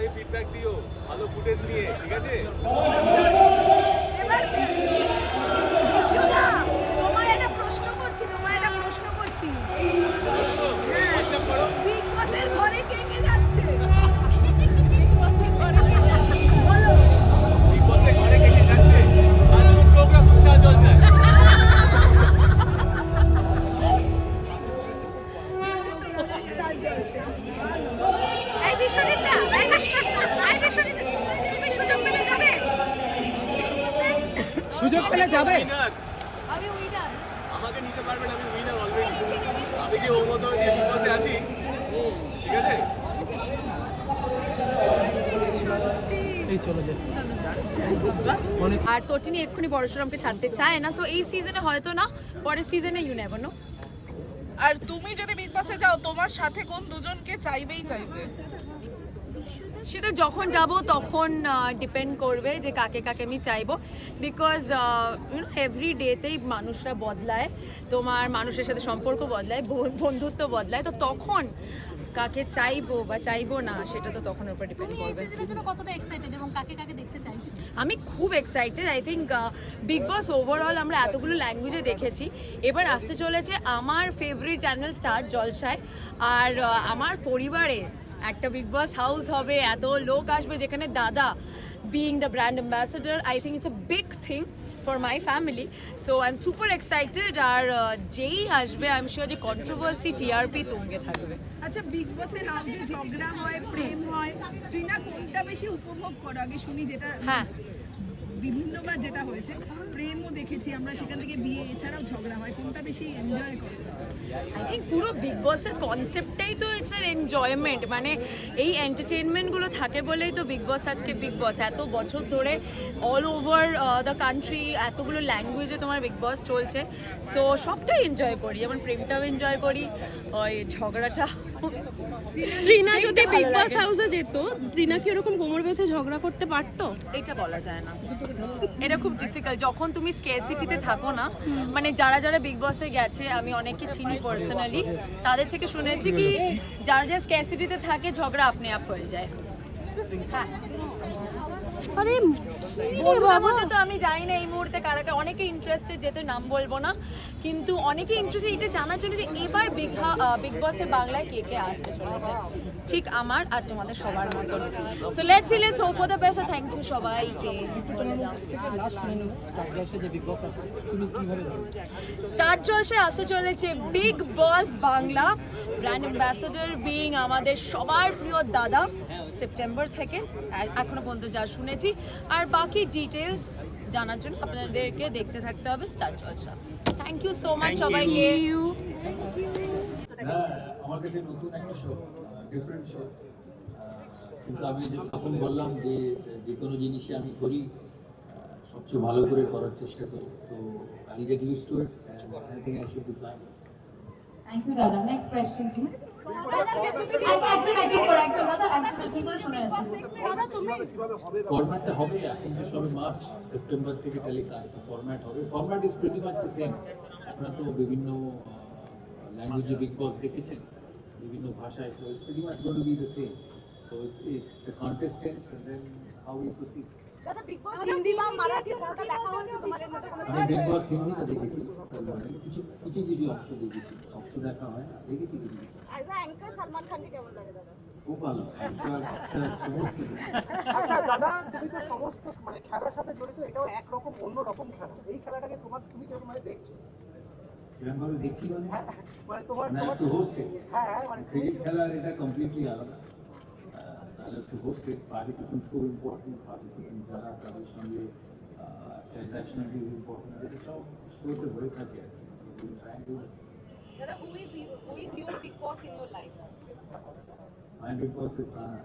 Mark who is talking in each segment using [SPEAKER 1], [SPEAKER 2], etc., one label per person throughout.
[SPEAKER 1] পরে ফিডব্যাক দিও ভালো ফুটেজ নিয়ে, ঠিক আছে?
[SPEAKER 2] তোমার একটা প্রশ্ন করছি
[SPEAKER 1] হোয়াটসঅ্যাপ করো।
[SPEAKER 2] বিগ বসের ঘরে কে কে যাচ্ছে?
[SPEAKER 1] বিগ বসে ঘরে কে কে যাচ্ছে? আর চোখরা ফুটা জলসায়।
[SPEAKER 2] এই বিশ্বজিৎ তুমি সুযোগ পেলে যাবে?
[SPEAKER 3] সুযোগ পেলে যাবে।
[SPEAKER 1] Winner,
[SPEAKER 2] আমি উইনার।
[SPEAKER 1] আমাকে নিতে পারবেন, আমি উইনার অলরেডি। আমি কি ওর মতো বিগ বসে আছি? ঠিক আছে?
[SPEAKER 3] এই চলে যায়।
[SPEAKER 4] আর তটিনী এক্ষুনি পরশুরামকে ছাড়তে চায় না, সো এই সিজনে হয়তো না, পরের সিজনে ইউ নেভার নো।
[SPEAKER 5] আর তুমি যদি বিগ বসে যাও তোমার সাথে কোন দুজনকে চাইবে
[SPEAKER 4] সেটা যখন যাব তখন ডিপেন্ড করবে যে কাকে কাকে আমি চাইবো, বিকজ এভরি ডেতেই মানুষরা বদলায়, তোমার মানুষের সাথে সম্পর্ক বদলায়, বন্ধুত্ব বদলায়, তো তখন কাকে চাইবো বা চাইবো না সেটা তো তখন উপর ডিপেন্ড
[SPEAKER 2] তুমি এই
[SPEAKER 4] করবে।
[SPEAKER 2] সিজনের জন্য কতটা এক্সাইটেড এবং কাকে কাকে দেখতে চাইছো?
[SPEAKER 4] আমি খুব excited. I think big boss overall আমরা এতগুলো ল্যাঙ্গুয়েজে দেখেছি, এবার আসতে চলেছে আমার ফেভারিট চ্যানেল স্টার জলসায়, আর আমার পরিবারে একটা বিগ বস হাউস হবে, এত লোক আসবে, যেখানে দাদা being the brand ambassador, I think it's a big thing for my family, so I'm super excited. আর যেই আসবে I'm sure যে controversy TRP তুঙ্গে থাকবে।
[SPEAKER 5] আচ্ছা, বিগ বসের হাউসে ঝগড়া হয়, প্রেম হয়, ট্রিনা কোনটা বেশি উপভোগ করো? আগে শুনি। যেটা
[SPEAKER 4] হ্যাঁ,
[SPEAKER 5] বিভিন্নবার যেটা হয়েছে, প্রেমও দেখেছি আমরা, সেখান থেকে বিয়ে, এছাড়াও ঝগড়া হয়, কোনটা বেশি এনজয় করো?
[SPEAKER 4] আই থিঙ্ক পুরো বিগ বসের কনসেপ্টটাই তো ইটস এন এনজয়মেন্ট, মানে এই এন্টারটেনমেন্টগুলো থাকে বলেই তো বিগ বস আজকে বিগ বস। এত বছর ধরে অল ওভার দ্য কান্ট্রি এতগুলো ল্যাঙ্গুয়েজে তোমার বিগ বস চলছে, সো সবটাই এনজয় করি, যেমন প্রেমটাও এনজয় করি, ওই ঝগড়াটা।
[SPEAKER 6] ট্রিনা যদি বিগ বস হাউসে যেত, ট্রিনা কি এরকম কোমর বেঁধে ঝগড়া করতে পারতো?
[SPEAKER 4] এটা বলা যায় না, এটা খুব ডিফিকাল্ট। যখন তুমি স্কেরসিটিতে থাকো না, মানে যারা যারা বিগ বসে গেছে, আমি অনেককে চিনি পার্সোনালি, তাদের থেকে শুনেছি কি যারা যারা স্কেরসিটিতে থাকে ঝগড়া আপনি আপ হয়ে যায়। হ্যাঁ,
[SPEAKER 6] আরে
[SPEAKER 4] বন্ধুদের মধ্যে তো আমি জানি না এই মুহূর্তে কারা কারা, অনেকে ইন্টারেস্টেড, যেতে নাম বলবো না, কিন্তু অনেকে ইন্টারেস্টেড এটা জানার জন্য যে এবার বিগ বসে বাংলায় কে কে আসতে চলেছে, ঠিক আমার আর তোমাদের সবার মতো। So let's see, let's hope for the best. Thank you সবাইকে।
[SPEAKER 3] লাস্ট শুনে নেব, তারপরে যে বিগ বস আছে তুমি কিভাবে ভাবো?
[SPEAKER 4] স্টার জলসায় আসতে চলেছে বিগ বস বাংলা, ব্র্যান্ড অ্যাম্বাসেডর বিং আমাদের সবার প্রিয় দাদা, সেপ্টেম্বর থেকে এখনো পর্যন্ত যা শুনেছি, আর বাকি ডিটেলস জানার জন্য আপনাদেরকে দেখতে থাকতে হবে Star Jalsha. Thank you so much সবাইকে।
[SPEAKER 7] হ্যাঁ, আমার কাছে নতুন একটা শো, ডিফারেন্ট শো, কিন্তু আমি যখন বললাম যে যে কোনো জিনিসই আমি করি সবচেয়ে ভালো করে করার চেষ্টা করি, তো I get use to it and I think I should be fine.
[SPEAKER 8] Thank you দাদা। Next question please. একজন করে শোনা যাচ্ছে।
[SPEAKER 7] ফরম্যাটটা হবে, এখন তো সবে মার্চ, সেপ্টেম্বর থেকে টেলিকাস্ট, ফরম্যাট হবে। Format is pretty much the same. আপনারা তো বিভিন্ন ল্যাঙ্গুয়েজে বিগ বস দেখেছেন, বিভিন্ন ভাষায়, so it's pretty much going to be the same. So it's the contestants and then how we proceed.
[SPEAKER 2] দাদা বিগ বস হিন্দি বা মারাঠি কোনটা দেখা হয়েছে তোমাদের মধ্যে?
[SPEAKER 7] আমি বিগ বস হিন্দিটা দেখেছি, সালমানের কিছু কিছু কিছু অংশ দেখেছি, সব তো দেখা হয় না, দেখেছি কিছু কিছু।
[SPEAKER 2] অ্যাজ আ অ্যাঙ্কার সালমান খানকে কেমন লাগে দাদা?
[SPEAKER 7] খুব ভালো, একটা সমস্ত কিছু।
[SPEAKER 3] আচ্ছা দাদা, তুমি তো সমস্ত মানে খেলার সাথে জড়িত, এটাও একরকম অন্যরকম খেলা, এই খেলাটাকে তুমি কিরকম মানে দেখছো?
[SPEAKER 7] কিরকম ভাবে দেখছি মানে
[SPEAKER 3] মানে তোমার
[SPEAKER 7] I have to host it.
[SPEAKER 3] হ্যাঁ মানে
[SPEAKER 7] ক্রিকেট খেলা এটা কমপ্লিটলি আলাদা। I have to host it. Participants খুব ইম্পর্টেন্ট, পার্টিসিপেন্ট যারা তাদের সঙ্গে একটা অ্যাটাচমেন্ট ইজ ইম্পর্টেন্ট, যেটা সব শোতে হয়ে থাকে আর কি। So we try and do that.
[SPEAKER 4] দাদা, who is your big boss in your life?
[SPEAKER 7] My big boss is Sana.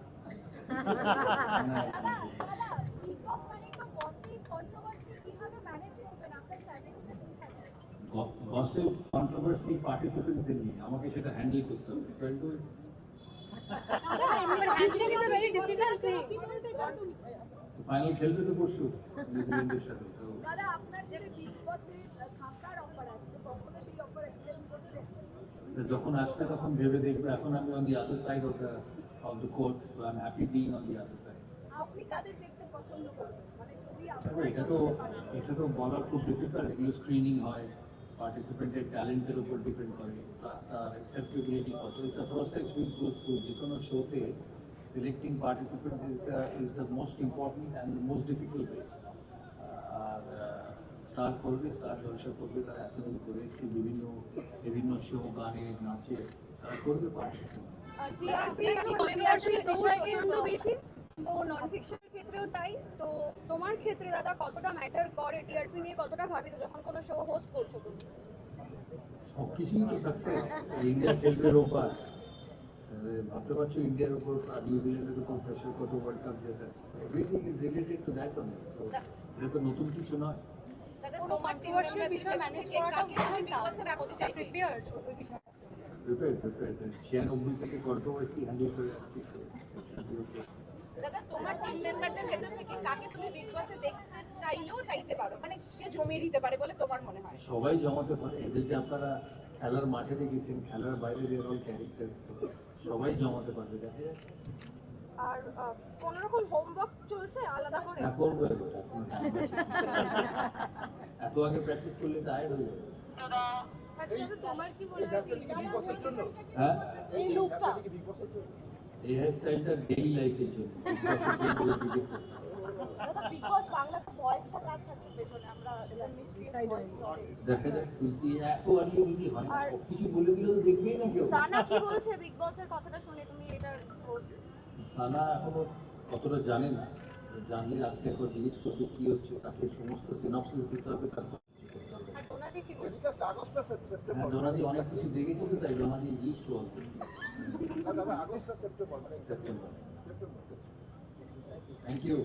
[SPEAKER 7] Gossip, controversy, participants in me. আমাকে সেটা হ্যান্ডেল করতে হবে। So I'll do it.
[SPEAKER 2] Handling is a very difficult thing.
[SPEAKER 7] Final খেলবে তো পরশু নিউজিল্যান্ডের সাথে, তো
[SPEAKER 2] দাদা আপনার যে বিগ বসে থাকার অফার আছে, কখনো সেই অফার অ্যাকসেপ্ট করতে?
[SPEAKER 7] যখন আসবে তখন ভেবে দেখবে। এখন আমি on the other side of the court, so I'm happy being on the other side.
[SPEAKER 2] আপনি কাদের দেখতে পছন্দ করবেন মানে যদি
[SPEAKER 7] দেখো এটা তো বলা খুব ডিফিকাল্ট, এগুলো স্ক্রিনিং হয়, পার্টিসিপেন্টের ট্যালেন্টের উপর ডিপেন্ড করে, প্লাস তার অ্যাকসেপ্টেবিলিটি কত, it's a process which goes through. যে কোনো শোতে selecting participants is the most important and the most difficult way. আর স্টার করবে, স্টার জলসা করবে, তারা এতদিন করে এসছে বিভিন্ন শো, গানে, নাচে, তারা করবে পার্টিসিপেন্টস।
[SPEAKER 9] তো নন ফিকশনের ক্ষেত্রেও তাই। তো তোমার ক্ষেত্রে দাদা কতটা ম্যাটার করে, টিআরপি নিয়ে কতটা ভাবিত যখন কোনো শো হোস্ট করছো তুমি?
[SPEAKER 7] সব কিছুই তো সাকসেস। ইন্ডিয়া খেলবে রোববার, ভাবতে পারছো ইন্ডিয়ার উপর নিউজিল্যান্ডের উপর প্রেশার কত, ওয়ার্ল্ড কাপ জেতা, everything is related to that only. So এটা তো নতুন কিছু নয়।
[SPEAKER 9] দাদা কোনো কন্ট্রোভার্সিয়াল বিষয় ম্যানেজ করাটাও কিছু প্রিপেয়ার্ড
[SPEAKER 7] প্রিপেয়ার 96 থেকে কন্ট্রোভার্সি হ্যান্ডেল করে আসছি।
[SPEAKER 2] দাদা তোমার টিম মেম্বারদের ভেতর থেকে কাকে তুমি বিগ বসে দেখতে চাইতে পারো, মানে কে জমিয়ে দিতে পারে বলে তোমার মনে হয়?
[SPEAKER 7] সবাই জমাতে পারে, এদেরকে আপনারা খেলার মাঠে দেখেছেন, খেলার বাইরে দেয়ার অল ক্যারেক্টার্স, সবাই জমাতে পারবে, দেখা যায়।
[SPEAKER 2] আর কোন রকম হোমওয়ার্ক চলছে আলাদা করে?
[SPEAKER 7] না করবো এবার, এখন time আছে। এত আগে প্র্যাকটিস করলে টায়ার্ড হয়ে যাবে।
[SPEAKER 2] তোমার কি মনে হয়
[SPEAKER 7] হ্যাঁ,
[SPEAKER 2] এই লুকটা
[SPEAKER 7] এই হেয়ার স্টাইলটা ডেইলি লাইফের জন্য,
[SPEAKER 2] বিগ বস বাংলাতে ভয়েসটা কার থাকছে পেছনে? আমরা মিস্ট্রি ভয়েস
[SPEAKER 7] দেখা যাক, বলছি এত আর্লি দিদি হয় না, সবকিছু বলে দিলে তো দেখবেই না কেউ।
[SPEAKER 9] সানা কি বলছে বিগ বসের কথাটা শুনে তুমি এটার হোস্ট?
[SPEAKER 7] সানা এখনো কতটা জানে না, জানলে আজকে একবার জিজ্ঞেস করবে কি হচ্ছে, তাকে সমস্ত সিনপসিস দিতে হবে, তারপর কিছু করতে হবে। হ্যাঁ, ডোনাদি অনেক কিছু দেখেছি তো, তাই ডোনাদি is used to all this. September. Thank you.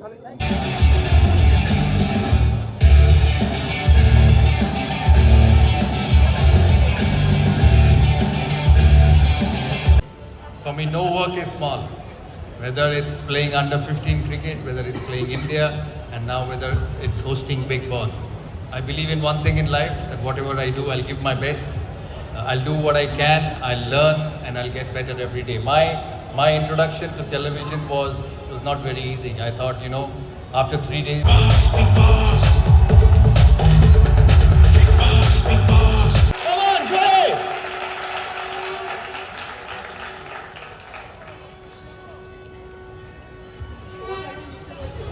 [SPEAKER 10] For me, no work is small. Whether it's playing under 15 cricket, whether it's playing India, and now whether it's hosting Big Boss. I believe in one thing in life, that whatever I do, I'll give my best. I'll do what I can, I'll learn, and I'll get better every day. My introduction to television was not very easy. I thought, after 3 days.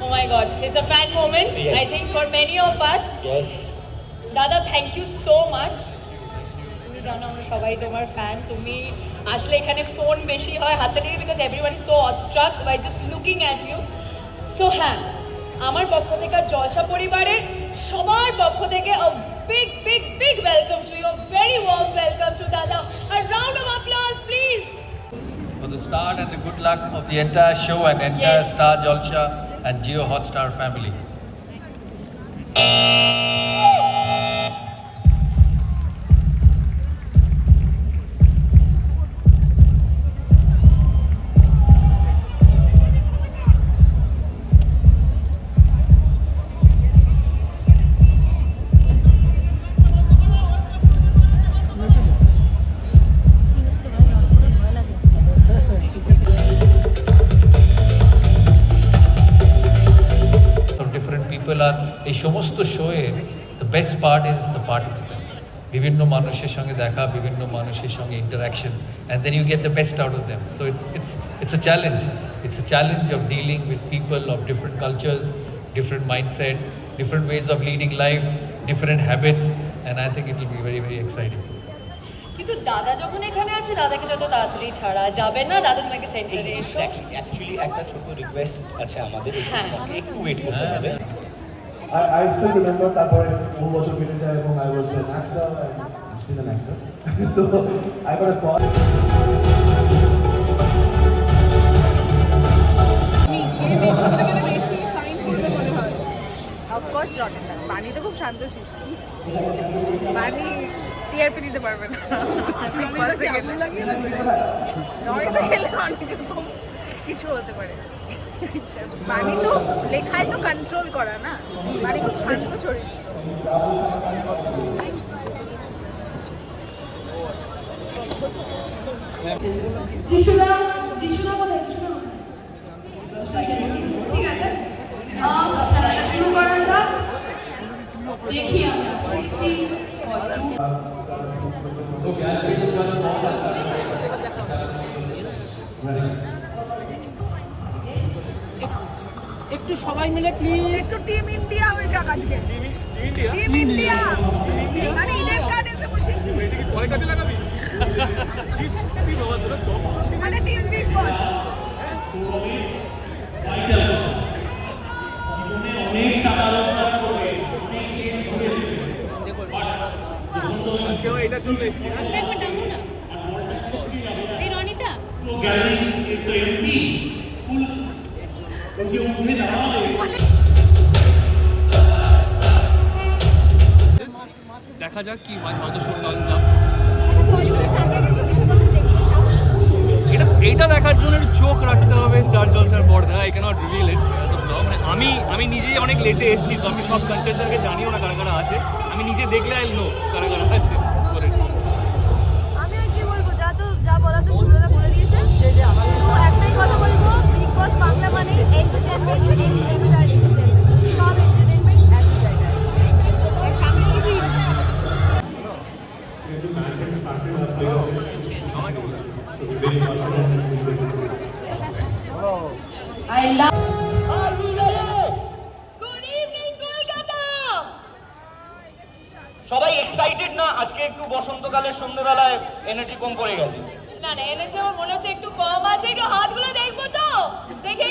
[SPEAKER 4] Oh my God, it's a fan moment.
[SPEAKER 10] Yes.
[SPEAKER 4] I think for many of us.
[SPEAKER 10] Yes.
[SPEAKER 4] দাদা, thank you so much. তুমি জানো আমরা সবাই তোমার fan. তুমি আসলে এখানে phone বেশি হয় হাতে লেগে, because everyone is so obstruct by just looking at you. So হ্যাঁ, আমার পক্ষ থেকে জলসা পরিবারের সবার পক্ষ থেকে a big big big welcome to you, a very warm welcome to দাদা. A round of applause please.
[SPEAKER 10] For the start and the good luck of the entire show and entire
[SPEAKER 4] Yes.
[SPEAKER 10] Star Jalsha and Jio Hotstar family. এই সমস্ত শোয়ে the best part is the participants. বিভিন্ন মানুষের সঙ্গে দেখা, বিভিন্ন মানুষের সঙ্গে interaction, and then you get the best out of them. So it's a challenge. It's a challenge of dealing with people of different cultures, different mindset, different ways of leading life, different habits, and I think it will be very, very exciting.
[SPEAKER 4] কিন্তু দাদা যখন এখানে আছে, দাদাকে যত তাড়াতাড়ি ছাড়া যাবে না। দাদা তোমাকে সেন্টারে এসো।
[SPEAKER 11] অ্যাকচুয়ালি একটা ছোট রিকোয়েস্ট আছে আমাদের,
[SPEAKER 4] হ্যাঁ।
[SPEAKER 11] একটু ওয়েট করতে হবে।
[SPEAKER 12] I still remember তারপরে বহু বছর কেটে যায় এবং I was an actor and I'm still an actor. So I got a call.
[SPEAKER 6] Of course rotten. বাণী তো খুব শান্ত শিশু, বাণী টিআরপি দিতে পারবে না। অনেক রকম কিছু হতে পারে। বাণী তো লেখায় তো কন্ট্রোল করা না, বাণী খুব শান্ত চরিত্র।
[SPEAKER 8] যিশুদা টিস্যুটা কোথায়? ঠিক আছে, খেলাটা শুরু করা যাক। দেখি আমরা 50.
[SPEAKER 3] একটু সবাই মিলে প্লিজ
[SPEAKER 5] একটু টিম ইন্ডিয়া হয়ে যাক আজকে। টিম ইন্ডিয়া মানে ইডেন গার্ডেন্সে বসে
[SPEAKER 1] এটা কি পরে কাজে লাগাবি? কি বাবা তোরা সব
[SPEAKER 5] মানে টিম বিগ বস।
[SPEAKER 1] আজকে আমার এটা চলে এসেছি না
[SPEAKER 4] এই রনিতা
[SPEAKER 1] দেখা যাক কি হয়, হয়তো শুনলাম এইটা দেখার জন্য একটু চোখ রাখতে হবে স্টার জলসার পর্দা। আই ক্যানট রিভিল ইট মানে আমি নিজেই অনেক লেটে এসেছি, তো আমি সব কন্টেস্টেন্টকে জানিও না কারা কারা আছে। আমি নিজে দেখলে আই নো কারা কারা আছে।
[SPEAKER 6] আমি আর কি বলবো, যা বলা তো সুব্রতা বলে দিয়েছে। তো একটাই কথা বলবো, বিগ বস বাংলা মানে এন্টারটেনমেন্ট, এন্টারটেনমেন্ট আর এন্টারটেনমেন্ট, সব এন্টারটেনমেন্ট এক জায়গায়। এর সামনে কি
[SPEAKER 8] I love
[SPEAKER 11] সবাই এক্সাইটেড না আজকে? একটু বসন্তকালের সন্ধ্যাবেলায় এনার্জি কম পড়ে গেছে।
[SPEAKER 4] না না, এনেছে আমার মনে হচ্ছে একটু কম আছে, একটু হাতগুলো দেখবো তো, দেখে